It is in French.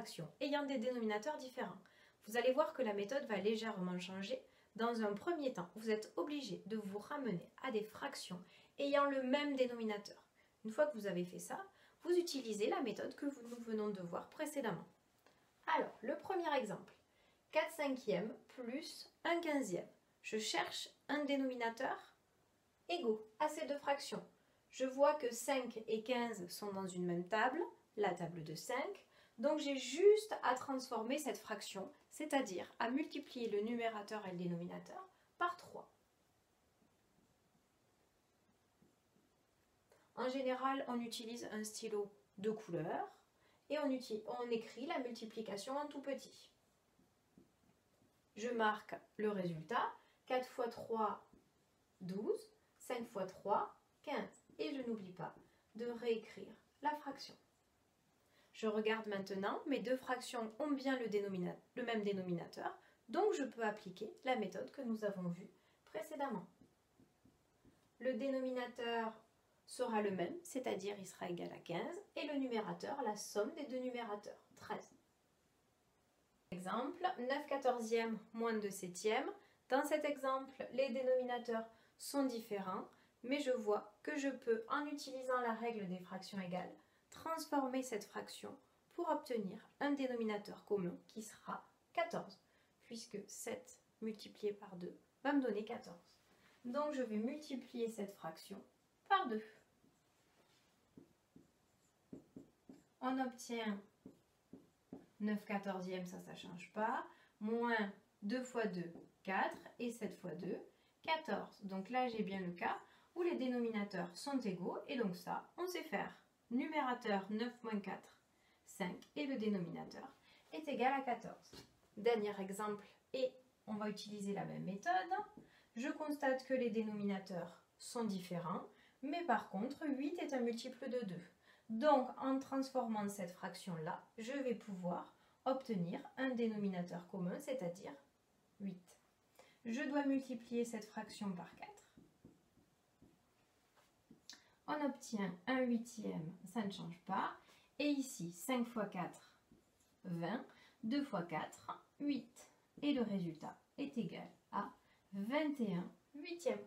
fractions ayant des dénominateurs différents. Vous allez voir que la méthode va légèrement changer. Dans un premier temps, vous êtes obligé de vous ramener à des fractions ayant le même dénominateur. Une fois que vous avez fait ça, vous utilisez la méthode que nous venons de voir précédemment. Alors, le premier exemple, 4 cinquièmes plus 1 quinzième. Je cherche un dénominateur égaux à ces deux fractions. Je vois que 5 et 15 sont dans une même table, la table de 5, donc j'ai juste à transformer cette fraction, c'est-à-dire à multiplier le numérateur et le dénominateur par 3. En général, on utilise un stylo de couleur et on écrit la multiplication en tout petit. Je marque le résultat, 4 fois 3, 12, 5 fois 3, 15. Et je n'oublie pas de réécrire la fraction. Je regarde maintenant, mes deux fractions ont bien le même dénominateur, donc je peux appliquer la méthode que nous avons vue précédemment. Le dénominateur sera le même, c'est-à-dire il sera égal à 15, et le numérateur, la somme des deux numérateurs, 13. Exemple, 9 quatorzièmes moins 2 septièmes. Dans cet exemple, les dénominateurs sont différents, mais je vois que je peux, en utilisant la règle des fractions égales, transformer cette fraction pour obtenir un dénominateur commun qui sera 14, puisque 7 multiplié par 2 va me donner 14. Donc je vais multiplier cette fraction par 2. On obtient 9 quatorzièmes, ça ne change pas, moins 2 fois 2, 4, et 7 fois 2, 14. Donc là, j'ai bien le cas où les dénominateurs sont égaux, et donc ça, on sait faire. Numérateur 9 moins 4, 5, et le dénominateur est égal à 14. Dernier exemple, et on va utiliser la même méthode. Je constate que les dénominateurs sont différents, mais par contre, 8 est un multiple de 2. Donc, en transformant cette fraction-là, je vais pouvoir obtenir un dénominateur commun, c'est-à-dire 8. Je dois multiplier cette fraction par 4. On obtient un huitième, ça ne change pas. Et ici, 5 fois 4, 20. 2 fois 4, 8. Et le résultat est égal à 21 huitièmes.